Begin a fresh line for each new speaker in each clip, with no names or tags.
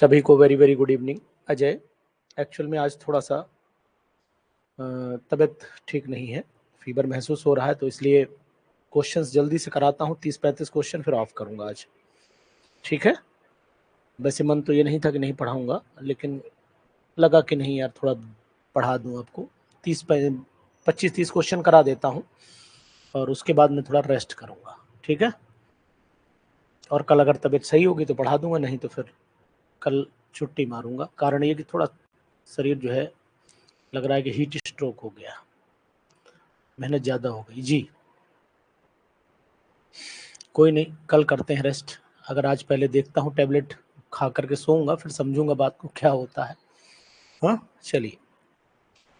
सभी को very very good evening. Ajay, actual में आज थोड़ा सा तबीयत ठीक नहीं है, फीवर महसूस हो रहा है, तो इसलिए क्वेश्चंस जल्दी से कराता हूँ। 30-35 क्वेश्चन फिर ऑफ करूँगा आज, ठीक है। वैसे मन तो ये नहीं था कि नहीं पढ़ाऊँगा, लेकिन लगा कि नहीं यार थोड़ा पढ़ा दूँ आपको। 25-30 क्वेश्चन करा देता हूँ और उसके बाद मैं थोड़ा रेस्ट करूँगा, ठीक है। और कल अगर तबीयत सही होगी तो पढ़ा दूँगा, नहीं तो फिर कल छुट्टी मारूँगा। कारण ये कि थोड़ा शरीर जो है लग रहा है कि हीट स्ट्रोक हो गया, मेहनत ज़्यादा हो गई जी। कोई नहीं, कल करते हैं रेस्ट। अगर आज पहले देखता हूँ टैबलेट खा करके सोऊंगा, फिर समझूंगा बात को क्या होता है। हाँ चलिए,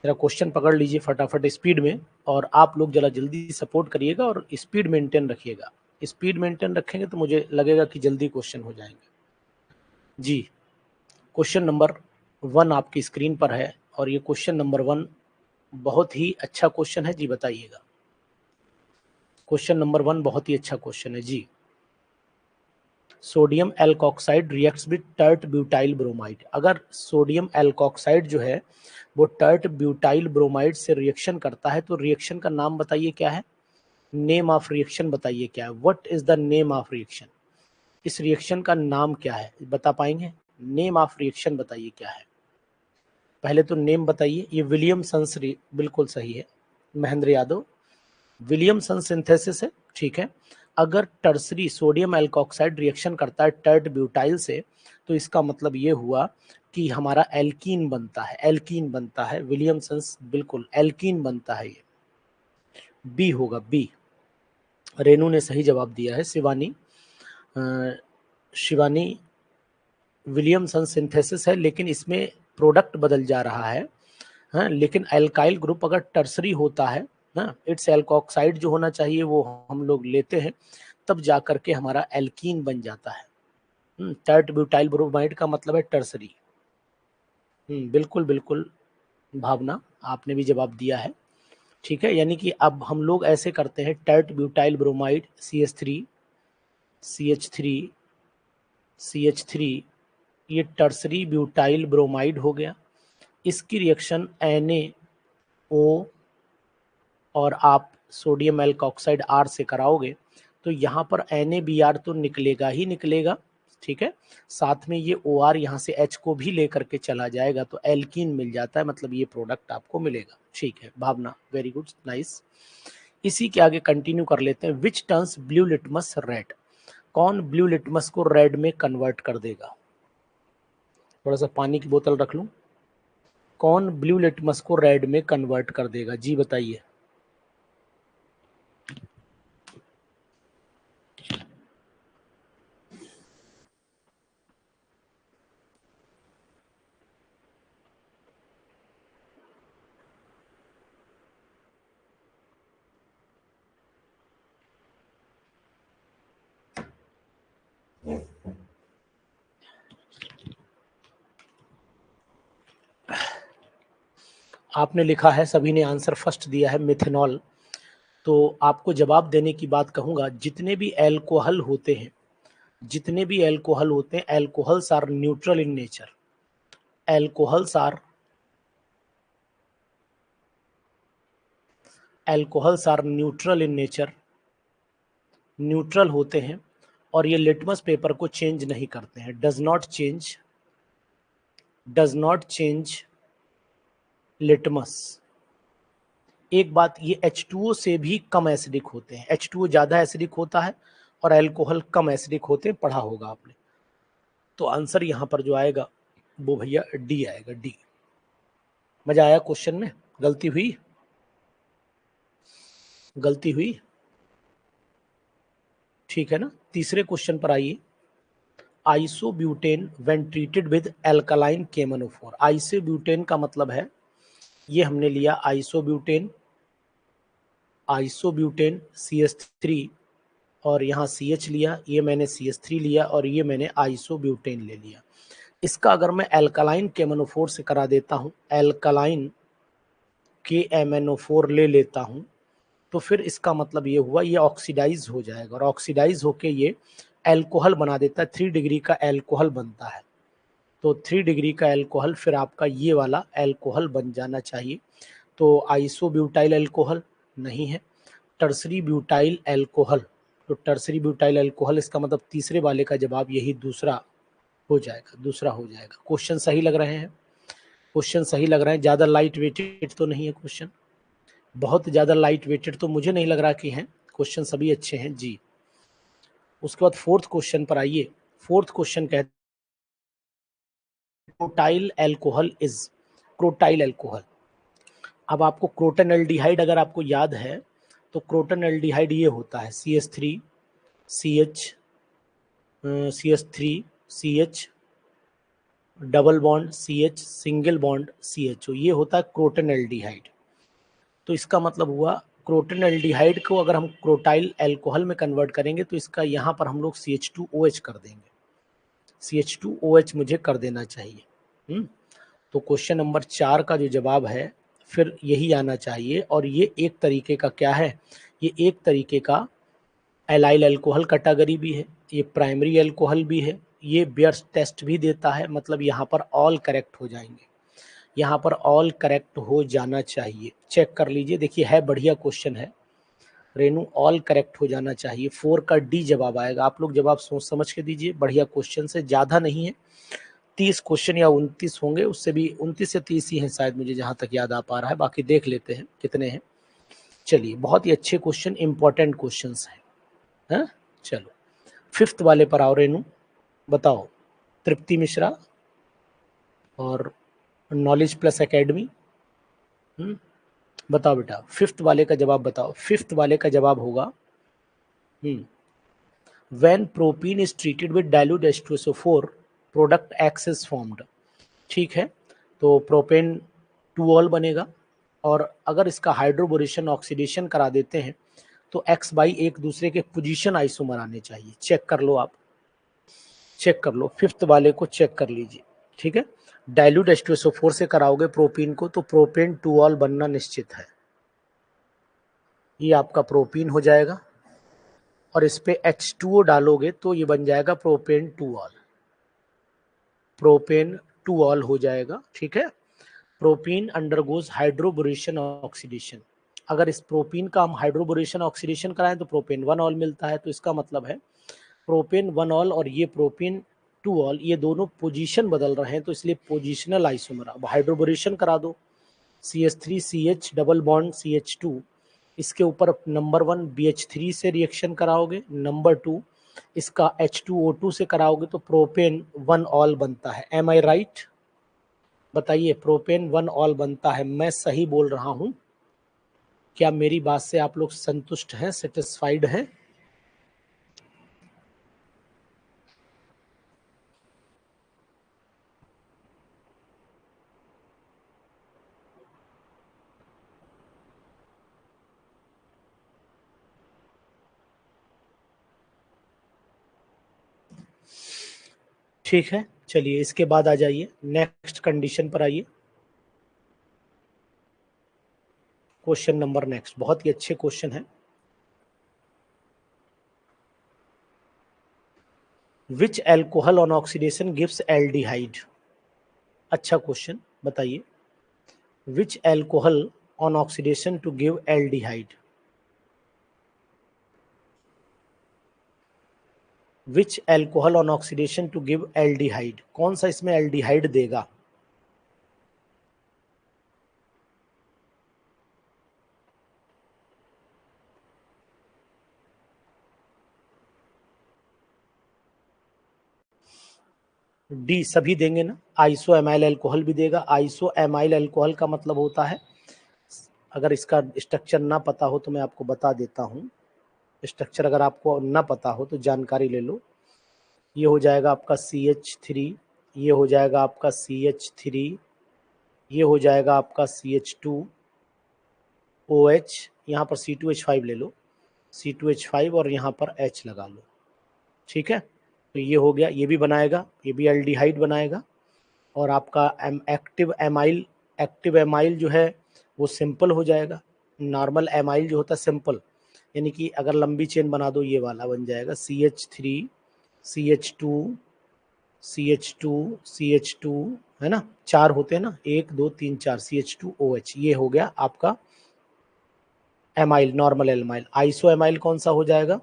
मेरा क्वेश्चन पकड़ लीजिए फटाफट स्पीड में, और आप लोग जरा जल्दी सपोर्ट करिएगा और स्पीड मेंटेन रखिएगा। स्पीड मेंटेन रखेंगे तो मुझे लगेगा कि जल्दी क्वेश्चन हो जाएंगे जी। क्वेश्चन नंबर 1 आपकी स्क्रीन पर है, और ये क्वेश्चन नंबर 1 बहुत ही अच्छा क्वेश्चन है जी, बताइएगा। क्वेश्चन नंबर 1 बहुत ही अच्छा क्वेश्चन है जी। Sodium alkoxide reacts with tert butyl bromide. अगर सोडियम एल्कोक्साइड जो है वो टर्ट ब्यूटाइल ब्रोमाइड से रिएक्शन करता है, तो रिएक्शन का नाम बताइए क्या है। नेम ऑफ रिएक्शन बताइए क्या है। What is the name of reaction. इस रिएक्शन का नाम क्या है, बता पाएंगे। नेम ऑफ रिएक्शन बताइए क्या है। पहले तो नेम बताइए। ये विलियमसन्स, बिल्कुल सही है महेंद्र यादव, विलियमसन सिंथेसिस है, ठीक है। अगर टर्सरी सोडियम एल्कोक्साइड रिएक्शन करता है टर्ट ब्यूटाइल से, तो इसका मतलब ये हुआ कि हमारा एल्कीन बनता है, एल्कीन बनता है। विलियमसन्स बिल्कुल एल्कीन बनता है, ये बी होगा, बी। रेनू ने सही जवाब दिया है। शिवानी विलियमसन सिंथेसिस है, लेकिन इसमें प्रोडक्ट बदल जा रहा है। हाँ, लेकिन एल्काइल ग्रुप अगर टर्सरी होता है ना, इट्स एल्कोक्साइड जो होना चाहिए वो हम लोग लेते हैं, तब जाकर के हमारा एल्कीन बन जाता है। टर्ट ब्यूटाइल ब्रोमाइड का मतलब है टर्सरी। बिल्कुल बिल्कुल भावना, आपने भी जवाब दिया है, ठीक है। यानी कि अब हम लोग ऐसे करते हैं, tert butyl bromide CH3 CH3 CH3, ये टर्सरी ब्यूटाइल ब्रोमाइड हो गया। इसकी रिएक्शन NaO और आप सोडियम एल्कोक्साइड R से कराओगे, तो यहाँ पर NaBr तो निकलेगा ही निकलेगा, ठीक है। साथ में ये OR यहाँ से H को भी लेकर के चला जाएगा, तो एल्कीन मिल जाता है, मतलब ये प्रोडक्ट आपको मिलेगा, ठीक है। भावना वेरी गुड, नाइस। इसी के आगे कंटिन्यू कर लेते हैं। Which turns blue litmus red. कौन ब्लू लिटमस को रेड में कन्वर्ट कर देगा। थोड़ा सा पानी की बोतल रख लूं। कौन ब्लू लिटमस को रेड में कन्वर्ट कर देगा जी, बताइए। आपने लिखा है, सभी ने आंसर फर्स्ट दिया है, मिथेनॉल। तो आपको जवाब देने की बात कहूंगा, जितने भी एल्कोहल होते हैं, जितने भी एल्कोहल होते हैं, alcohols are neutral in nature. Alcohols are neutral in nature, neutral होते हैं, और ये लिटमस पेपर को चेंज नहीं करते हैं। Does not change litmus. एक बात, ये H2O से भी कम एसिडिक होते हैं। H2O ज्यादा एसिडिक होता है और अल्कोहल कम एसिडिक होते हैं, पढ़ा होगा आपने। तो आंसर यहां पर जो आएगा वो भैया डी आएगा, डी। मजा आया क्वेश्चन में। गलती हुई, गलती हुई, ठीक है ना। तीसरे क्वेश्चन पर आइए। Isobutane when treated with alkaline KMnO4। Isobutane का मतलब है, ये हमने लिया आइसोब्यूटेन, CH3, और यहाँ CH लिया, ये मैंने CH3 लिया, और ये मैंने आइसोब्यूटेन ले लिया। इसका अगर मैं एल्कलाइन KMnO4 से करा देता हूँ, एल्कलाइन KMnO4 ले लेता हूँ, तो फिर इसका मतलब ये हुआ ये ऑक्सीडाइज हो जाएगा, और ऑक्सीडाइज होके ये एल्कोहल बना देता है। 3 डिग्री का एल्कोहल बनता है। तो 3 डिग्री का एल्कोहल फिर आपका ये वाला एल्कोहल बन जाना चाहिए। तो आइसोब्यूटाइल एल्कोहल नहीं है, टर्सरी ब्यूटाइल एल्कोहल। तो टर्सरी ब्यूटाइल एल्कोहल, इसका मतलब तीसरे वाले का जवाब यही दूसरा हो जाएगा, दूसरा हो जाएगा। क्वेश्चन सही लग रहे हैं? क्वेश्चन सही लग रहे हैं? ज़्यादा लाइट वेटेड तो नहीं है क्वेश्चन, बहुत ज़्यादा लाइट वेटेड तो मुझे नहीं लग रहा कि हैं, क्वेश्चन सभी अच्छे हैं जी। उसके बाद फोर्थ क्वेश्चन पर आइए। फोर्थ क्वेश्चन कहते हैं क्रोटाइल एल्कोहल इज, क्रोटाइल एल्कोहल। अब आपको क्रोटन एल्डिहाइड अगर आपको याद है तो क्रोटन एल्डिहाइड ये होता है CH3 CH CH3 CH double bond CH single bond CHO, ये होता है क्रोटन एल्डिहाइड। तो इसका मतलब हुआ क्रोटन एल्डिहाइड को अगर हम क्रोटाइल एल्कोहल में कन्वर्ट करेंगे तो इसका यहाँ पर हम लोग CH2OH कर देंगे, CH2OH मुझे कर देना चाहिए। तो क्वेश्चन नंबर 4 का जो जवाब है फिर यही आना चाहिए। और ये एक तरीके का क्या है, ये एक तरीके का एलाइल अल्कोहल कैटेगरी भी है, ये प्राइमरी अल्कोहल भी है, ये बियर्स टेस्ट भी देता है। मतलब यहाँ पर ऑल करेक्ट हो जाएंगे, यहाँ पर ऑल करेक्ट हो जाना चाहिए। चेक कर लीजिए, देखिए है बढ़िया क्वेश्चन है रेनू, ऑल करेक्ट हो जाना चाहिए। 4 का डी जवाब आएगा। आप लोग जवाब सोच समझ के दीजिए, बढ़िया क्वेश्चन से, ज़्यादा नहीं है, 30 क्वेश्चन या 29 होंगे, उससे भी 29 या 30 ही हैं शायद, मुझे जहाँ तक याद आ पा रहा है, बाकी देख लेते हैं कितने हैं। चलिए, बहुत ही अच्छे क्वेश्चन, इंपॉर्टेंट क्वेश्चन हैं। चलो फिफ्थ वाले पर आओ रेनू, बताओ। तृप्ति मिश्रा और नॉलेज प्लस एकेडमी, बताओ बेटा, फिफ्थ वाले का जवाब बताओ। फिफ्थ वाले का जवाब होगा when propene is treated with dilute H2SO4 product X is formed. ठीक है, तो प्रोपेन 2ऑल बनेगा, और अगर इसका हाइड्रोबोरेशन ऑक्सीडेशन करा देते हैं तो X बाई एक दूसरे के पोजीशन आइसोमर आने चाहिए। चेक कर लो, आप चेक कर लो, फिफ्थ वाले को चेक कर लीजिए। ठीक है, डाइल्यूट H2SO4 से कराओगे प्रोपीन को तो प्रोपेन 2ऑल बनना निश्चित है। ये आपका प्रोपीन हो जाएगा, और इस पे H2O डालोगे तो ये बन जाएगा प्रोपेन 2ऑल, प्रोपेन 2ऑल हो जाएगा। ठीक है, प्रोपीन अंडरगोज हाइड्रोबोरेशन ऑक्सीडेशन। अगर इस प्रोपीन का हम हाइड्रोबोरेशन ऑक्सीडेशन कराएं तो प्रोपेन 1ऑल मिलता है। तो इसका मतलब है प्रोपेन 1ऑल और ये प्रोपेन 2ऑल, ये दोनों पोजीशन बदल रहे हैं, तो इसलिए पोजीशनल आइसोमर। अब हाइड्रोबोरेशन करा दो, CH3CH डबल बॉन्ड CH2, इसके ऊपर नंबर 1 BH3 से रिएक्शन कराओगे, नंबर 2 इसका H2O2 से कराओगे तो प्रोपेन 1ऑल बनता है। एम आई राइट? बताइए, प्रोपेन 1ऑल बनता है, मैं सही बोल रहा हूं? क्या मेरी बात से आप लोग संतुष्ट हैं, सेटिस्फाइड हैं? ठीक है, चलिए इसके बाद आ जाइए, नेक्स्ट कंडीशन पर आइए। क्वेश्चन नंबर नेक्स्ट, बहुत ही अच्छे क्वेश्चन है। Which alcohol on oxidation gives aldehyde? अच्छा क्वेश्चन, बताइए। Which alcohol on oxidation to give aldehyde? Which alcohol on oxidation to give aldehyde, कौन सा इसमें एल्डिहाइड देगा? डी सभी देंगे ना, आइसो एमाइल अल्कोहल भी देगा। आइसो एमाइल अल्कोहल का मतलब होता है, अगर इसका स्ट्रक्चर ना पता हो तो मैं आपको बता देता हूँ। स्ट्रक्चर अगर आपको ना पता हो तो जानकारी ले लो। ये हो जाएगा आपका CH3, ये हो जाएगा आपका CH3, ये हो जाएगा आपका CH2OH, यहाँ पर C2H5 ले लो, C2H5 और यहाँ पर H लगा लो। ठीक है, तो ये हो गया, ये भी बनाएगा, ये भी एल्डिहाइड बनाएगा। और आपका एक्टिव एमाइल जो है वो सिंपल हो जाएगा। नॉर्मल एमाइल जो होता है सिंपल, यानी कि अगर लंबी चेन बना दो ये वाला बन जाएगा CH3 CH2 CH2 है ना, 4 होते हैं ना, 1 2 3 4, CH2OH, ये हो गया आपका amyl, normal amyl. Iso amyl कौन सा हो जाएगा?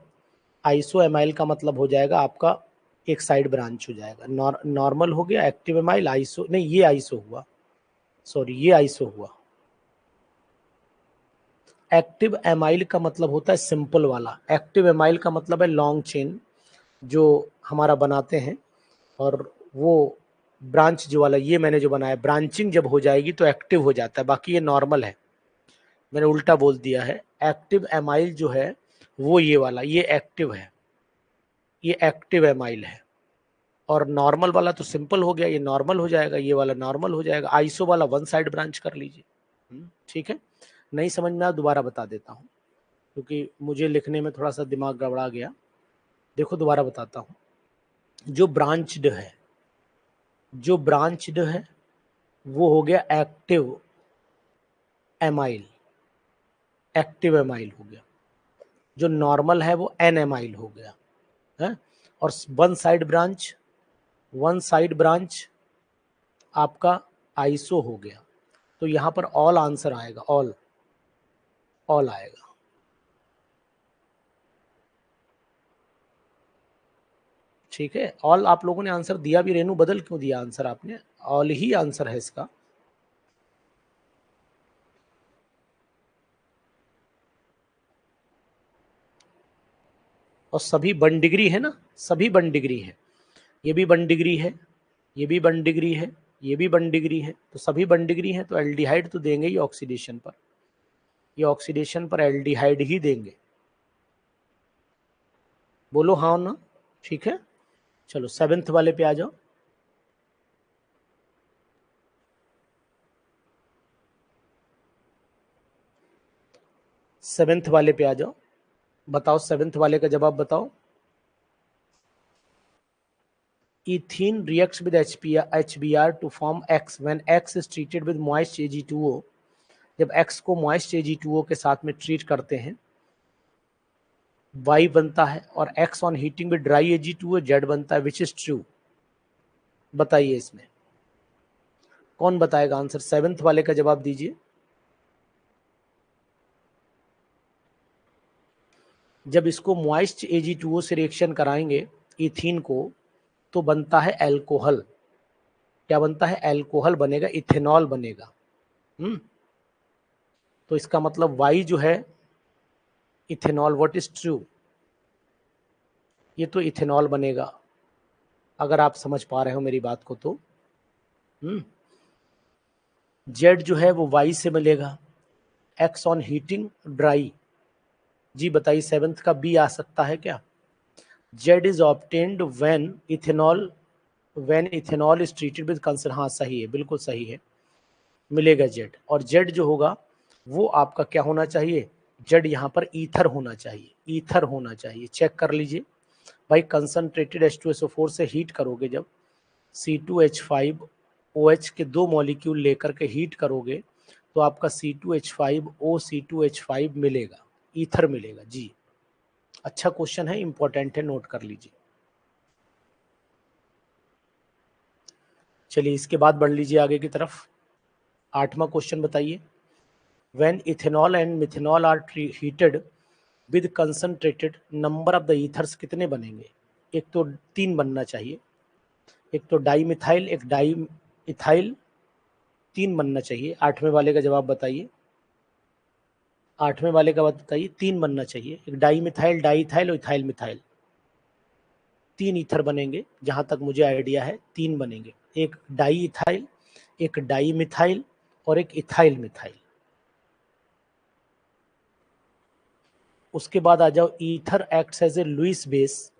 आइसो एमाइल का मतलब हो जाएगा आपका एक साइड ब्रांच हो जाएगा। नॉर्मल हो गया, एक्टिव एमाइल, आइसो नहीं, ये आइसो हुआ, सॉरी ये आइसो हुआ। एक्टिव एमाइल का मतलब होता है सिंपल वाला, एक्टिव एमाइल का मतलब है लॉन्ग चेन जो हमारा बनाते हैं, और वो ब्रांच जो वाला ये मैंने जो बनाया, ब्रांचिंग जब हो जाएगी तो एक्टिव हो जाता है, बाकी ये नॉर्मल है, मैंने उल्टा बोल दिया है। एक्टिव एमाइल जो है वो ये वाला, ये एक्टिव है, ये एक्टिव एमाइल है। और नॉर्मल वाला तो सिंपल हो गया, ये नॉर्मल हो जाएगा, ये वाला नॉर्मल हो जाएगा। आइसो वाला वन साइड ब्रांच कर लीजिए। ठीक है, नहीं समझ में आया दोबारा बता देता हूँ, क्योंकि मुझे लिखने में थोड़ा सा दिमाग गड़बड़ा गया। देखो दोबारा बताता हूँ, जो ब्रांच्ड है, जो ब्रांच्ड है वो हो गया एक्टिव एमाइल, एक्टिव एमाइल हो गया। जो नॉर्मल है वो एन एमाइल हो गया है। और one side branch, one side branch आपका आइसो हो गया। तो यहां पर ऑल आंसर आएगा, ऑल, ऑल आएगा। ठीक है, ऑल आप लोगों ने आंसर दिया भी, रेनू बदल क्यों दिया आंसर आपने? ऑल ही आंसर है इसका। और सभी 1 डिग्री है ना, सभी 1 डिग्री है, ये भी 1 डिग्री है, ये भी 1 डिग्री है, ये भी 1 डिग्री है, तो सभी 1 डिग्री है, तो एल्डिहाइड तो देंगे ही ऑक्सीडेशन पर, ये ऑक्सीडेशन पर एल्डिहाइड ही देंगे। बोलो हाँ ना? ठीक है, चलो 7th वाले पे आ जाओ। 7th वाले पे आ जाओ, बताओ 7th वाले का जवाब बताओ। Ethene reacts with HBr to form X when X is treated with moist Ag2O। जब X को moist Ag2O के साथ में ट्रीट करते हैं Y बनता है, और X on heating with dry Ag2O Z बनता है, which is true। बताइए इसमें कौन बताएगा आंसर? 7th वाले का जवाब दीजिए। जब इसको moist Ag2O से रिएक्शन कराएंगे इथीन को, तो बनता है एल्कोहल। क्या बनता है? एल्कोहल बनेगा, इथेनॉल बनेगा। तो इसका मतलब Y जो है इथेनॉल, व्हाट इज ट्रू? ये तो इथेनॉल बनेगा, अगर आप समझ पा रहे हो मेरी बात को तो। जेड जो है वो वाई से मिलेगा, एक्स ऑन हीटिंग ड्राई। जी बताइए 7th का बी आ सकता है क्या? Z is obtained when ethanol is treated with कंसर, हाँ सही है, बिल्कुल सही है, मिलेगा जेड। और जेड जो होगा वो आपका क्या होना चाहिए? जेड यहाँ पर ईथर होना चाहिए, ईथर होना चाहिए। चेक कर लीजिए भाई, कंसनट्रेटेड H2SO4 से हीट करोगे जब C2H5OH के 2 मॉलिक्यूल लेकर के हीट करोगे तो आपका C2H5O C2H5 मिलेगा, ईथर मिलेगा। जी अच्छा क्वेश्चन है, इंपॉर्टेंट है, नोट कर लीजिए। चलिए इसके बाद बढ़ लीजिए आगे की तरफ। 8वां क्वेश्चन बताइए। When ethanol and methanol are heated with concentrated number of the ethers कितने बनेंगे? एक तो 3 बनना चाहिए, एक तो डाई मिथाइल, एक डाई इथाइल, 3 बनना चाहिए। 8वें वाले का जवाब बताइए, 8वें वाले का बताइए। 3 बनना चाहिए, एक डाई मिथाइल, डाई इथाइल और इथाइल मिथाइल, 3 ईथर बनेंगे, जहां तक मुझे आइडिया है 3 बनेंगे। एक डाई इथाइल, एक डाई मिथाइल और एक इथाइल मिथाइल। उसके बाद आ जाओ, ether acts as a Lewis base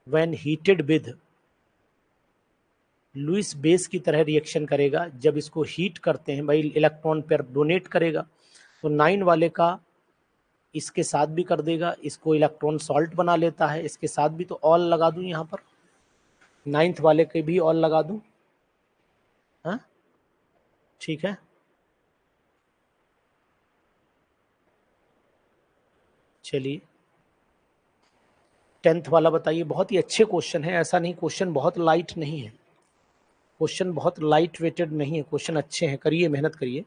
when heated with, Lewis base की तरह रिएक्शन करेगा जब इसको हीट करते हैं भाई, इलेक्ट्रॉन पेयर डोनेट करेगा। तो 9 वाले का इसके साथ भी कर देगा, इसको इलेक्ट्रॉन सॉल्ट बना लेता है, इसके साथ भी। तो ऑल लगा दूं यहाँ पर, 9th वाले के भी ऑल लगा दूं? हाँ ठीक है, चलिए 10th वाला बताइए। बहुत ही अच्छे क्वेश्चन है, ऐसा नहीं क्वेश्चन बहुत लाइट नहीं है, क्वेश्चन बहुत लाइट वेटेड नहीं है, क्वेश्चन अच्छे हैं, करिए मेहनत करिए।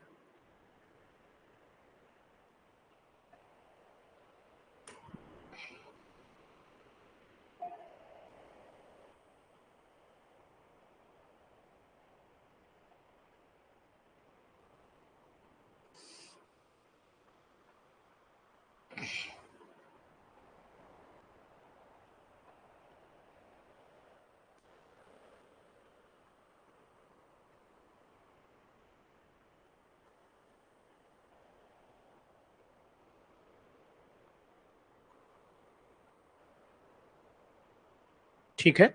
ठीक है,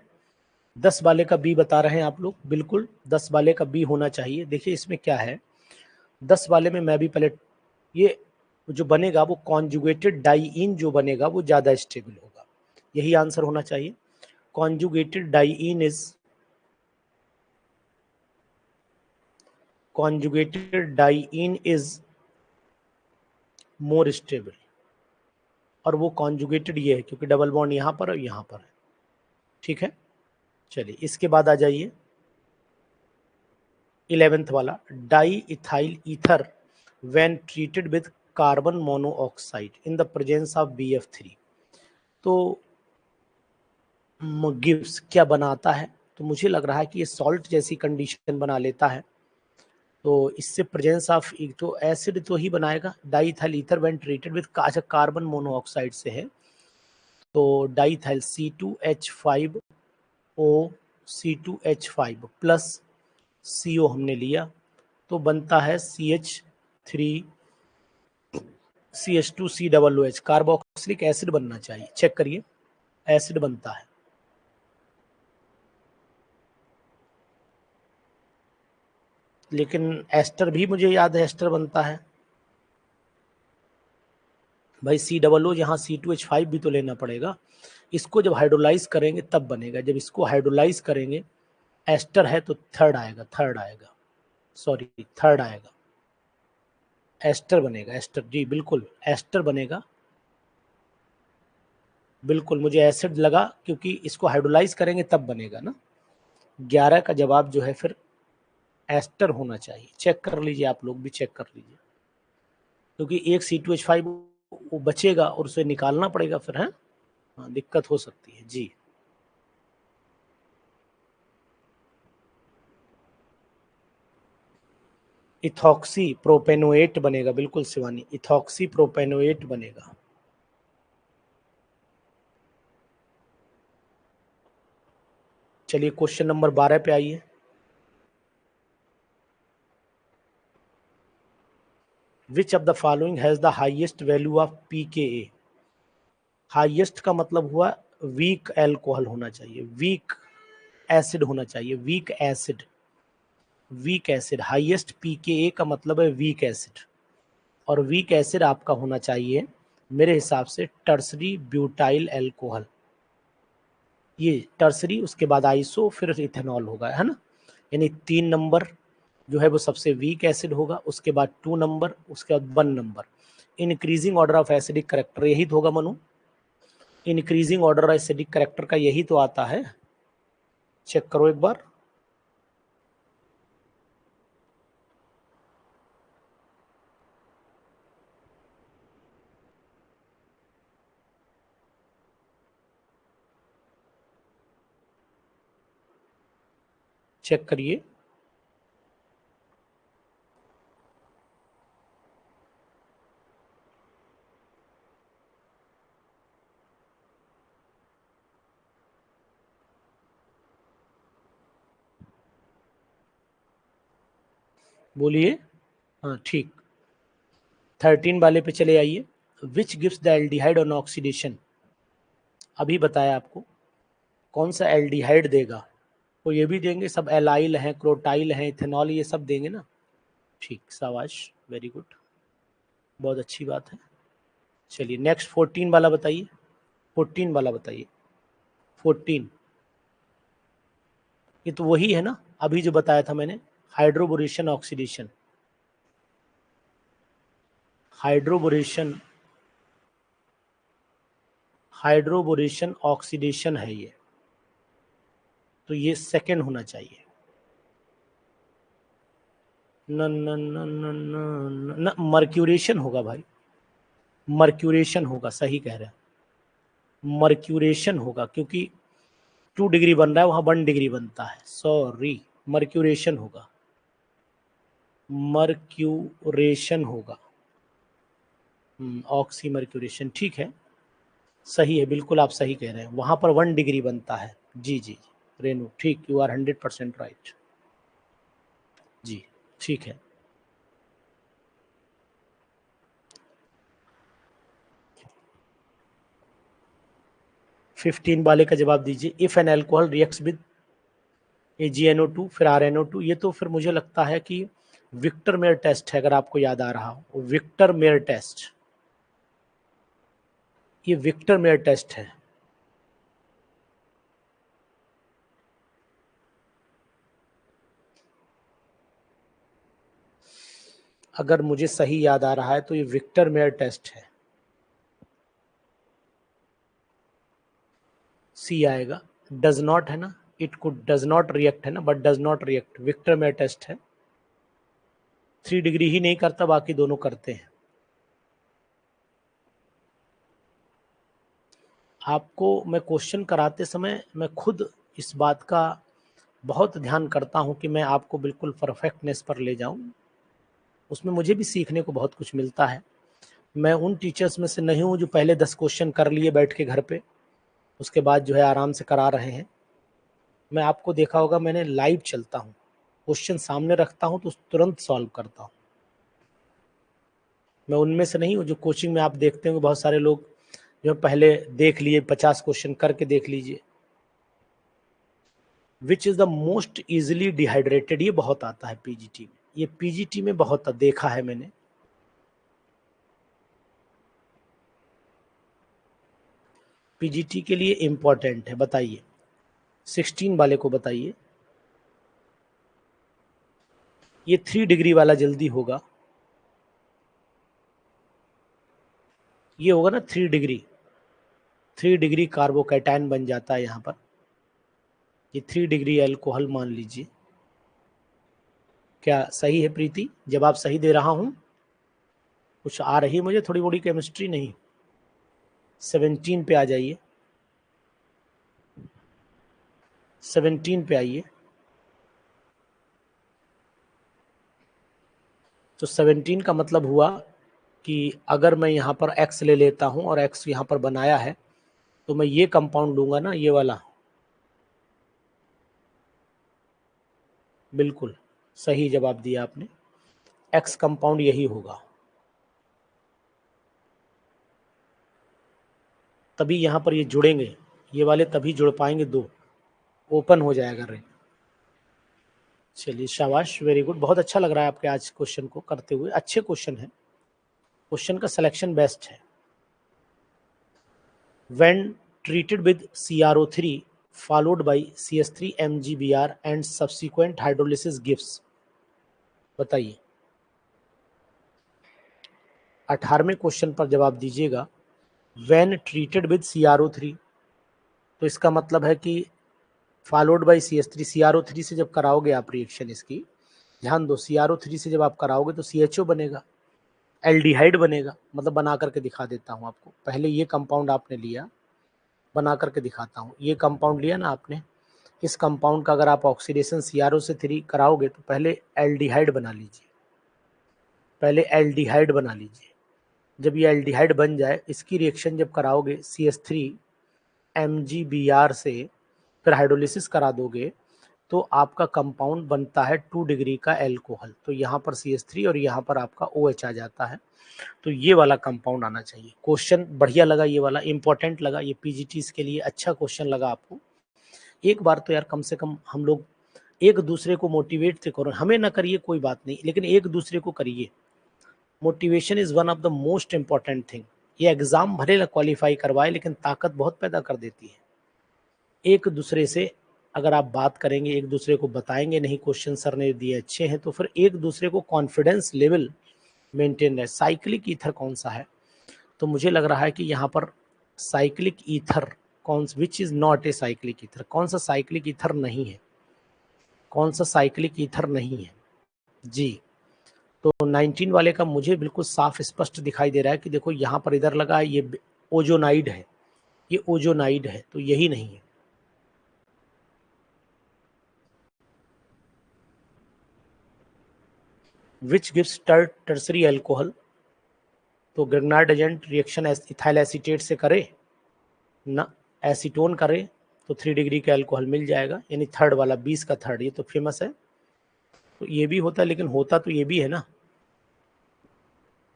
10 वाले का बी बता रहे हैं आप लोग, बिल्कुल 10 वाले का बी होना चाहिए। देखिए इसमें क्या है, 10 वाले में मैं भी पहले, ये जो बनेगा वो कॉन्जुगेटेड डाइईन जो बनेगा वो ज्यादा स्टेबल होगा, यही आंसर होना चाहिए। Conjugated diene is, conjugated diene is more stable, और वो कॉन्जुगेटेड ये है क्योंकि डबल बॉन्ड यहां पर और यहां पर है। ठीक है, चलिए इसके बाद आ जाइए 11th वाला, di ethyl ether when treated with carbon monoxide in the presence of BF3। तो गिब्स क्या बनाता है, तो मुझे लग रहा है कि ये सॉल्ट जैसी कंडीशन बना लेता है, तो इससे प्रेजेंस ऑफ तो एसिड तो ही बनाएगा। Diethyl ether when treated with carbon monoxide से है, तो diethyl C2H5O C2H5 plus CO हमने लिया, तो बनता है CH3CH2COOH, कार्बोक्सिलिक एसिड बनना चाहिए। चेक करिए, एसिड बनता है। लेकिन एस्टर भी मुझे याद है, एस्टर बनता है भाई। COO यहाँ C2H5 भी तो लेना पड़ेगा। इसको जब हाइड्रोलाइज करेंगे तब बनेगा, जब इसको हाइड्रोलाइज करेंगे, एस्टर है तो थर्ड आएगा, सॉरी थर्ड आएगा, एस्टर बनेगा, एस्टर जी बिल्कुल एस्टर बनेगा। बिल्कुल मुझे एसिड लगा क्योंकि इसको हाइड्रोलाइज करेंगे तब बनेगा ना। 11 का जवाब जो है फिर एस्टर होना चाहिए। चेक कर लीजिए, आप लोग भी चेक कर लीजिए, क्योंकि एक C2H5 वो बचेगा और उसे निकालना पड़ेगा फिर, है हाँ, दिक्कत हो सकती है जी। इथॉक्सी प्रोपेनोएट बनेगा, बिल्कुल शिवानी, इथॉक्सी प्रोपेनोएट बनेगा। चलिए क्वेश्चन नंबर 12 पे आइए। Which of the following has the highest value of pKa। Highest का मतलब हुआ वीक एल्कोहल होना चाहिए, वीक एसिड होना चाहिए, weak acid, weak acid. Highest pKa का मतलब है वीक एसिड, और वीक एसिड आपका होना चाहिए मेरे हिसाब से टर्सरी ब्यूटाइल एल्कोहल, ये टर्सरी, उसके बाद आइसो, फिर इथेनॉल होगा, है ना। यानी 3 नंबर जो है वो सबसे वीक एसिड होगा, उसके बाद 2 नंबर, उसके बाद 1 number. Increasing order of acidic character यही तो होगा Manu, increasing order acidic character का यही तो आता है। चेक करो एक बार, चेक करिए। बोलिए, हाँ ठीक। 13 वाले पे चले आइए। Which gives the aldehyde on oxidation, अभी बताया आपको, कौन सा एल्डिहाइड देगा, तो ये भी देंगे, सब एलाइल हैं, क्रोटाइल हैं, इथेनॉल, ये सब देंगे ना। ठीक, शाबाश, वेरी गुड, बहुत अच्छी बात है। चलिए नेक्स्ट 14 वाला बताइए, 14 वाला बताइए, 14। ये तो वही है ना अभी जो बताया था मैंने, hydroboration oxidation, hydroboration, hydroboration oxidation है ये, तो ये सेकंड होना चाहिए। न न न न न न मर्क्यूरेशन होगा भाई, मर्क्यूरेशन होगा, सही कह रहे हैं, मर्क्यूरेशन होगा, क्योंकि 2 डिग्री बन रहा है, वहां 1 डिग्री बनता है, सॉरी, मर्क्यूरेशन होगा, मर्क्यूरेशन होगा, ऑक्सी मर्क्यूरेशन, ठीक है, सही है, बिल्कुल आप सही कह रहे हैं, वहां पर 1 डिग्री बनता है। जी जी रेनू, ठीक, यू आर 100% राइट। जी ठीक है। 15 वाले का जवाब दीजिए। If N alcohol reacts with AgNO2 फिर RNO2, ये तो फिर मुझे लगता है कि विक्टर मेयर टेस्ट है, अगर आपको याद आ रहा हो, विक्टर मेयर टेस्ट, ये विक्टर मेयर टेस्ट है। अगर मुझे सही याद आ रहा है तो ये विक्टर मेयर टेस्ट है, सी आएगा। डज नॉट है ना, it could does not react है ना, but does not react, Victor Meyer test है। 3 डिग्री ही नहीं करता, बाकी दोनों करते हैं। आपको मैं क्वेश्चन कराते समय मैं खुद इस बात का बहुत ध्यान करता हूं कि मैं आपको बिल्कुल परफेक्टनेस पर ले जाऊं, उसमें मुझे भी सीखने को बहुत कुछ मिलता है। मैं उन टीचर्स में से नहीं हूं जो पहले 10 क्वेश्चन कर लिए बैठ के घर पे, उसके बाद जो है आराम से करा रहे हैं। मैं आपको देखा होगा, मैंने लाइव चलता हूं, क्वेश्चन सामने रखता हूं तो तुरंत सॉल्व करता हूं। मैं उनमें से नहीं हूं जो कोचिंग में आप देखते होंगे बहुत सारे लोग जो पहले देख लिए 50 क्वेश्चन करके देख लीजिए। Which is the most easily dehydrated, ये बहुत आता है पीजीटी में, ये पीजीटी में बहुत देखा है मैंने। पीजीटी के लिए इंपॉर्टेंट है, बताइए 16 वाले को बताइए। ये 3 डिग्री वाला जल्दी होगा, ये होगा ना 3 डिग्री, 3 डिग्री कार्बोकैटायन बन जाता है यहाँ पर, ये 3 डिग्री एल्कोहल मान लीजिए। क्या सही है प्रीति, जवाब सही दे रहा हूं? कुछ आ रही है मुझे थोड़ी बड़ी केमिस्ट्री, नहीं? 17 पे आ जाइए, 17 पे आइए। तो 17 का मतलब हुआ कि अगर मैं यहाँ पर x ले लेता हूँ और x यहाँ पर बनाया है, तो मैं ये कंपाउंड लूंगा ना, ये वाला, बिल्कुल सही जवाब दिया आपने, x कंपाउंड यही होगा, तभी यहाँ पर ये जुड़ेंगे, ये वाले तभी जुड़ पाएंगे, दो ओपन हो जाएगा रिंग। चलिए शाबाश, वेरी गुड, बहुत अच्छा लग रहा है आपके आज क्वेश्चन को करते हुए, अच्छे क्वेश्चन है, क्वेश्चन का सिलेक्शन बेस्ट है। When treated with CrO3 followed by CS3 MgBr and subsequent hydrolysis gives, बताइए 18वें क्वेश्चन पर जवाब दीजिएगा। व्हेन ट्रीटेड विद CrO3, तो इसका मतलब है कि फॉलोड बाई CH3, CrO3 से जब कराओगे आप रिएक्शन इसकी, ध्यान दो, CrO3 से जब आप कराओगे तो CHO बनेगा, एल्डिहाइड बनेगा, मतलब बना करके दिखा देता हूँ आपको। पहले ये कंपाउंड आपने लिया, बना करके दिखाता हूँ, ये कंपाउंड लिया ना आपने, इस कंपाउंड का अगर आप ऑक्सीडेशन CrO से 3 कराओगे तो पहले एल्डिहाइड बना लीजिए, पहले एल्डिहाइड बना लीजिए। जब ये एल्डिहाइड बन जाए, इसकी रिएक्शन जब कराओगे CH3 MgBr से, फिर हाइड्रोलिसिस करा दोगे, तो आपका कंपाउंड बनता है 2 डिग्री का एल्कोहल। तो यहाँ पर CH3 और यहाँ पर आपका OH आ जाता है, तो ये वाला कंपाउंड आना चाहिए। क्वेश्चन बढ़िया लगा, ये वाला इंपॉर्टेंट लगा, ये पीजीटीज के लिए अच्छा क्वेश्चन लगा आपको। एक बार तो यार कम से कम हम लोग एक दूसरे को मोटिवेट तो करो, हमें ना करिए कोई बात नहीं, लेकिन एक दूसरे को करिए। Motivation is one of the most important thing. ये एग्जाम भले ना क्वालिफाई करवाए, लेकिन ताकत बहुत पैदा कर देती है। एक दूसरे से अगर आप बात करेंगे, एक दूसरे को बताएंगे नहीं क्वेश्चन सर ने दिए अच्छे हैं, तो फिर एक दूसरे को कॉन्फिडेंस लेवल मेंटेन रहे। साइक्लिक ईथर कौन सा है? तो मुझे लग रहा है कि यहाँ पर साइक्लिक ईथर कौन, which is not a cyclic ether, कौन सा साइक्लिक ईथर नहीं है, कौन सा साइक्लिक ईथर नहीं है जी। तो 19 वाले का मुझे बिल्कुल साफ स्पष्ट दिखाई दे रहा है कि देखो यहाँ पर इधर लगा है, ये ओजोनाइड है, ये ओजोनाइड है, तो यही नहीं है। विच गिव्स टर्सरी एल्कोहल, तो Grignard agent reaction ethyl acetate से करे ना, एसीटोन करे तो 3 डिग्री का एल्कोहल मिल जाएगा, यानी थर्ड वाला 20 का थर्ड, ये तो फेमस है। तो ये भी होता है, लेकिन होता तो ये भी है ना,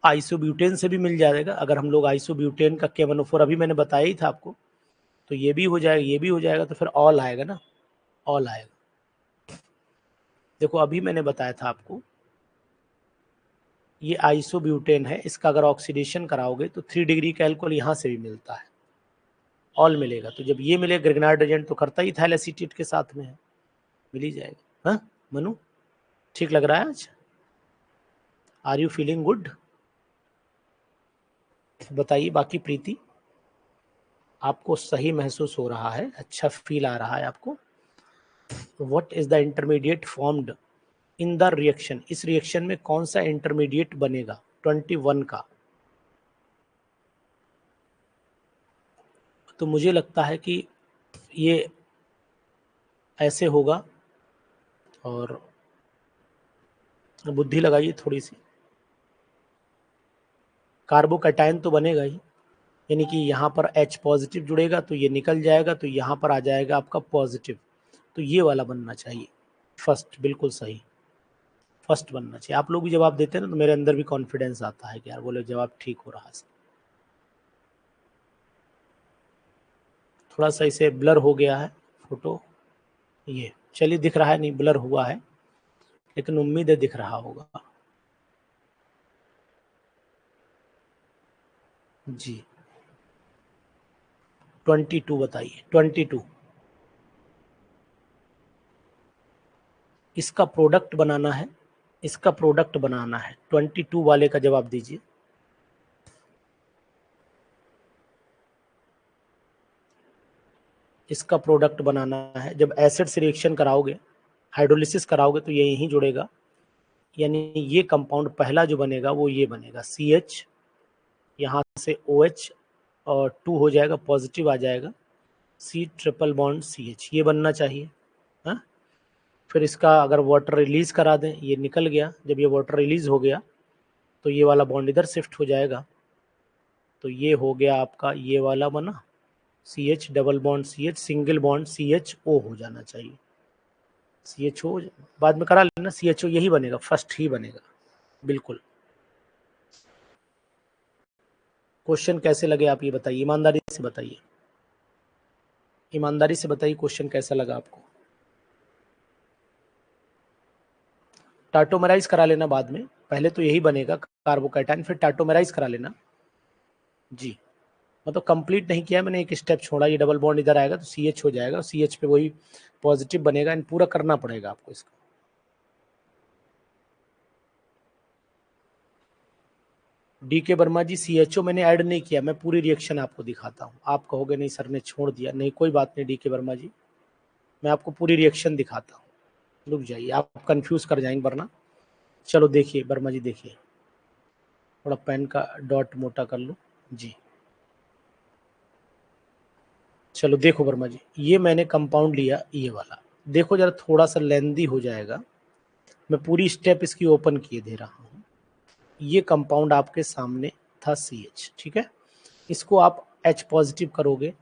आइसोब्यूटेन से भी मिल जाएगा। अगर हम लोग आइसोब्यूटेन का K1O4 अभी मैंने बताया ही था आपको, तो ये भी हो जाएगा, ये भी हो जाएगा, तो फिर ऑल आएगा ना, ऑल आएगा। देखो अभी मैंने बताया था आपको, ये आइसोब्यूटेन है, इसका अगर ऑक्सीडेशन कराओगे तो 3 डिग्री का एल्कोहल यहाँ से भी मिलता है, ऑल मिलेगा। तो जब ये मिले ग्रिग्नार्ड एजेंट तो करता ही इथाइल एसीटेट के साथ में है, मिल ही जाएगा। हाँ मनु, ठीक लग रहा है आज? Are you feeling good? बताइए बाकी प्रीति, आपको सही महसूस हो रहा है, अच्छा फील आ रहा है आपको? What is the intermediate formed in the reaction, इस रिएक्शन में कौन सा इंटरमीडिएट बनेगा 21 का? तो मुझे लगता है कि ये ऐसे होगा, और बुद्धि लगाइए थोड़ी सी। कार्बोकैटायन तो बनेगा ही, यानी कि यहाँ पर H पॉजिटिव जुड़ेगा तो ये निकल जाएगा, तो यहाँ पर आ जाएगा आपका पॉजिटिव, तो ये वाला बनना चाहिए फर्स्ट, बिल्कुल सही, फर्स्ट बनना चाहिए। आप लोग भी जवाब देते हैं ना तो मेरे अंदर भी कॉन्फिडेंस आता है कि यार बोले जवाब ठीक हो रहा है। थोड़ा सा इसे ब्लर हो गया है फोटो, ये चलिए दिख रहा है, नहीं ब्लर हुआ है, लेकिन उम्मीद है दिख रहा होगा जी। 22 बताइए, 22 इसका प्रोडक्ट बनाना है, इसका प्रोडक्ट बनाना है, 22 वाले का जवाब दीजिए। इसका प्रोडक्ट बनाना है, जब एसिड से रिएक्शन कराओगे, हाइड्रोलिसिस कराओगे तो ये यहीं जुड़ेगा, यानी ये कंपाउंड पहला जो बनेगा वो ये बनेगा CH, यहाँ से OH और 2 हो जाएगा, पॉजिटिव आ जाएगा, C ट्रिपल बॉन्ड CH, ये बनना चाहिए। हाँ, फिर इसका अगर वाटर रिलीज करा दें, ये निकल गया, जब ये वाटर रिलीज हो गया तो ये वाला बॉन्ड इधर शिफ्ट हो जाएगा, तो ये हो गया आपका, ये वाला बना CH double bond CH, single bond CHO हो जाना चाहिए, CHO बाद में करा लेना, CHO यही बनेगा, फर्स्ट ही बनेगा बिल्कुल। क्वेश्चन कैसे लगे आप ये बताइए, ईमानदारी से बताइए, ईमानदारी से बताइए क्वेश्चन कैसा लगा आपको? टाटोमेराइज करा लेना बाद में, पहले तो यही बनेगा कार्बोकैटायन, फिर टाटोमेराइज करा लेना जी। मतलब कंप्लीट नहीं किया मैंने, एक स्टेप छोड़ा, ये डबल बॉन्ड इधर आएगा तो CH हो जाएगा, CH पे वही पॉजिटिव बनेगा, एंड पूरा करना पड़ेगा आपको इसका। DK वर्मा जी CHO मैंने ऐड नहीं किया, मैं पूरी रिएक्शन आपको दिखाता हूँ, आप कहोगे नहीं सर ने छोड़ दिया, नहीं कोई बात नहीं DK वर्मा जी, मैं आपको पूरी रिएक्शन दिखाता हूँ, रुक जाइए, आप कंफ्यूज कर जाएंगे वरना। चलो देखिए वर्मा जी, देखिए थोड़ा पेन का डॉट मोटा कर लो जी। चलो देखो वर्मा जी, ये मैंने कंपाउंड लिया ये वाला, देखो जरा थोड़ा सा लेंदी हो जाएगा, मैं पूरी स्टेप इसकी ओपन किए दे रहा हूँ। ये कंपाउंड आपके सामने था CH, ठीक है, इसको आप H पॉजिटिव करोगे,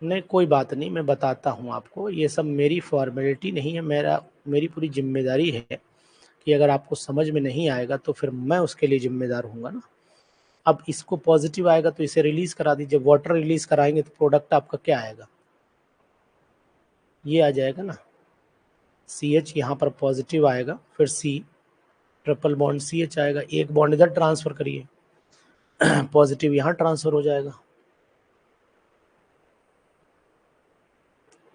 नहीं कोई बात नहीं, मैं बताता हूँ आपको, ये सब मेरी फॉर्मेलिटी नहीं है, मेरी पूरी जिम्मेदारी है कि अगर आपको समझ में नहीं आएगा तो फिर मैं उसके लिए जिम्मेदार हूँगा ना। अब इसको पॉजिटिव आएगा तो इसे रिलीज करा दीजिए, वाटर रिलीज कराएंगे तो प्रोडक्ट आपका क्या आएगा, ये आ जाएगा ना, CH यहाँ पर पॉजिटिव आएगा, फिर C ट्रिपल बॉन्ड CH आएगा, एक बॉन्ड इधर ट्रांसफर करिए पॉजिटिव यहाँ ट्रांसफर हो जाएगा।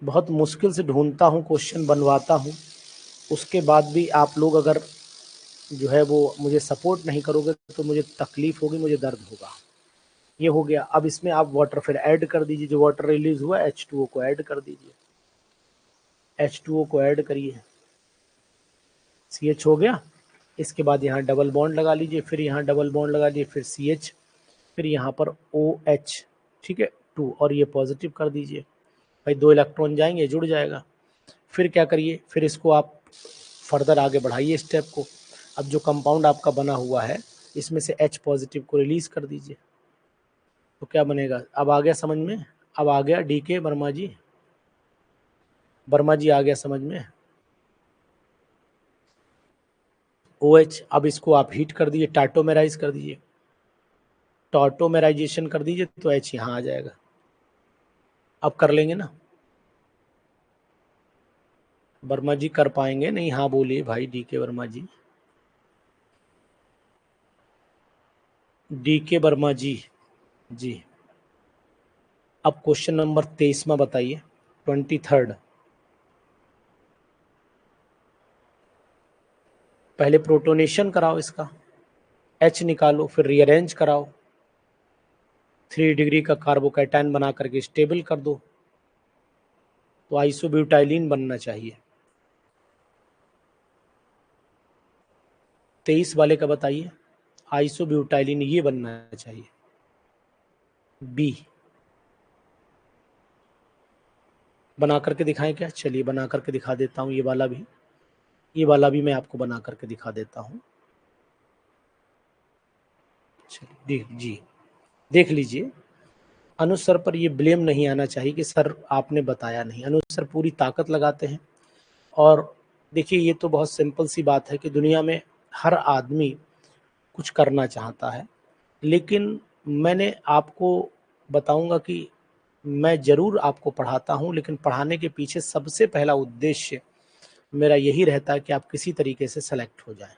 बहुत मुश्किल से ढूंढता हूँ, क्वेश्चन बनवाता हूँ, उसके बाद भी आप लोग अगर जो है वो मुझे सपोर्ट नहीं करोगे तो मुझे तकलीफ होगी, मुझे दर्द होगा। ये हो गया। अब इसमें आप वाटर फिर ऐड कर दीजिए, जो वाटर रिलीज हुआ H2O को ऐड कर दीजिए, H2O को ऐड करिए, CH हो गया। इसके बाद यहाँ डबल बॉन्ड लगा लीजिए, फिर यहाँ डबल बॉन्ड लगा लीजिए, फिर CH, फिर यहाँ पर OH, ठीक है 2, और ये पॉजिटिव कर दीजिए भाई, 2 इलेक्ट्रॉन जाएंगे, जुड़ जाएगा। फिर क्या करिए, फिर इसको आप फर्दर आगे बढ़ाइए स्टेप को। अब जो कंपाउंड आपका बना हुआ है इसमें से H पॉजिटिव को रिलीज कर दीजिए, तो क्या बनेगा, अब आ गया समझ में, अब आ गया DK वर्मा जी, वर्मा जी आ गया समझ में, OH। अब इसको आप हीट कर दीजिए, टार्टोमेराइज कर दीजिए, टॉर्टोमेराइजेशन कर दीजिए, तो H यहाँ आ जाएगा। अब कर लेंगे ना वर्मा जी, कर पाएंगे नहीं? हाँ बोलिए भाई DK वर्मा जी, DK वर्मा जी जी। अब क्वेश्चन नंबर 23वां बताइए, 23rd। पहले प्रोटोनेशन कराओ इसका, H निकालो, फिर रीअरेंज कराओ, 3 डिग्री का कार्बोकैटायन बना करके स्टेबल कर दो, तो आइसोब्यूटाइलिन बनना चाहिए। 23 वाले का बताइए, आइसोब्यूटाइलिन ये बनना चाहिए, B। बना करके दिखाएं क्या? चलिए बना करके दिखा देता हूँ, ये वाला भी, ये वाला भी मैं आपको बना करके दिखा देता हूँ। चलिए जी, देख लीजिए। अनुज सर पर ये ब्लेम नहीं आना चाहिए कि सर आपने बताया नहीं, अनुज सर पूरी ताकत लगाते हैं। और देखिए ये तो बहुत सिंपल सी बात है कि दुनिया में हर आदमी कुछ करना चाहता है, लेकिन मैंने आपको बताऊंगा कि मैं ज़रूर आपको पढ़ाता हूं, लेकिन पढ़ाने के पीछे सबसे पहला उद्देश्य मेरा यही रहता है कि आप किसी तरीके से सेलेक्ट हो जाएं।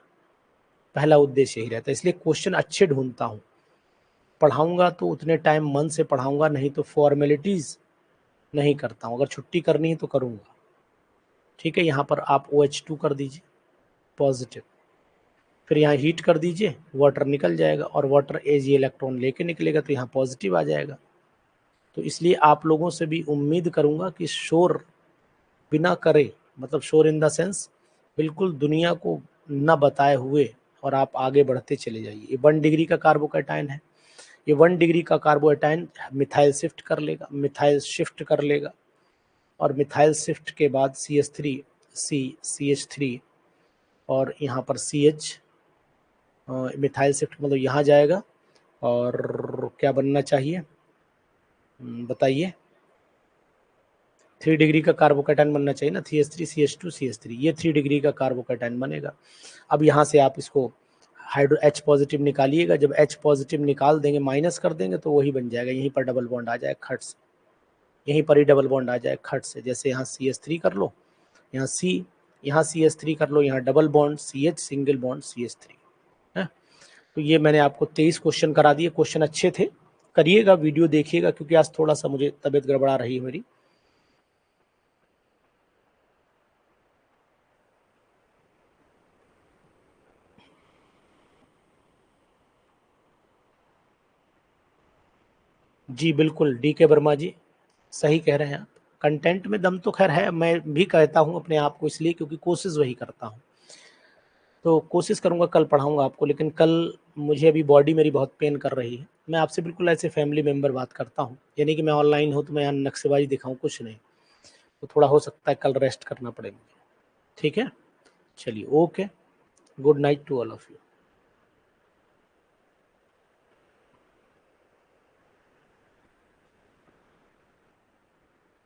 पहला उद्देश्य यही रहता है, इसलिए क्वेश्चन अच्छे ढूंढता हूं। पढ़ाऊंगा तो उतने टाइम मन से पढ़ाऊंगा, नहीं तो फॉर्मेलिटीज़ नहीं करता हूं। अगर छुट्टी करनी है तो करूंगा, ठीक है। यहाँ पर आप OH2 कर दीजिए पॉजिटिव, फिर यहाँ हीट कर दीजिए, वाटर निकल जाएगा, और वाटर एज ये इलेक्ट्रॉन लेके निकलेगा, तो यहाँ पॉजिटिव आ जाएगा। तो इसलिए आप लोगों से भी उम्मीद करूंगा कि शोर बिना करे, मतलब शोर इन द सेंस बिल्कुल दुनिया को न बताए हुए, और आप आगे बढ़ते चले जाइए। ये 1 डिग्री का कार्बोकैटायन है, ये 1 डिग्री का कार्बोकैटायन मिथाइल शिफ्ट कर लेगा, मिथाइल शिफ्ट कर लेगा, और मिथाइल शिफ्ट के बाद CH3 CH3, और यहाँ पर CH, मिथाइल शिफ्ट मतलब यहाँ जाएगा, और क्या बनना चाहिए बताइए, 3 डिग्री का कार्बोकैटायन बनना चाहिए ना, CH3 CH2 CH3, ये 3 डिग्री का कार्बोकैटायन बनेगा। अब यहाँ से आप इसको हाइड्रो H पॉजिटिव निकालिएगा, जब H पॉजिटिव निकाल देंगे, माइनस कर देंगे, तो वही बन जाएगा, यहीं पर डबल बॉन्ड आ जाए खट से, यहीं पर ही डबल बॉन्ड आ जाए खट से। जैसे यहाँ CH3 कर लो, यहाँ C, यहाँ CH3 कर लो, यहाँ double bond CH, single bond CH3 है। तो ये मैंने आपको 23 क्वेश्चन करा दिए। क्वेश्चन अच्छे थे, करिएगा, वीडियो देखिएगा, क्योंकि आज थोड़ा सा मुझे तबीयत गड़बड़ा रही है मेरी। जी बिल्कुल DK वर्मा जी, सही कह रहे हैं आप। कंटेंट में दम तो खैर है, मैं भी कहता हूँ अपने आप को, इसलिए क्योंकि कोशिश वही करता हूँ। तो कोशिश करूँगा कल पढ़ाऊँगा आपको, लेकिन कल मुझे अभी बॉडी मेरी बहुत पेन कर रही है। मैं आपसे बिल्कुल ऐसे फैमिली मेंबर बात करता हूँ, यानी कि मैं ऑनलाइन हूँ तो मैं यहाँ नक्शेबाजी दिखाऊँ, कुछ नहीं। तो थोड़ा हो सकता है कल रेस्ट करना पड़े मुझे, ठीक है। चलिए okay, good night to all of you.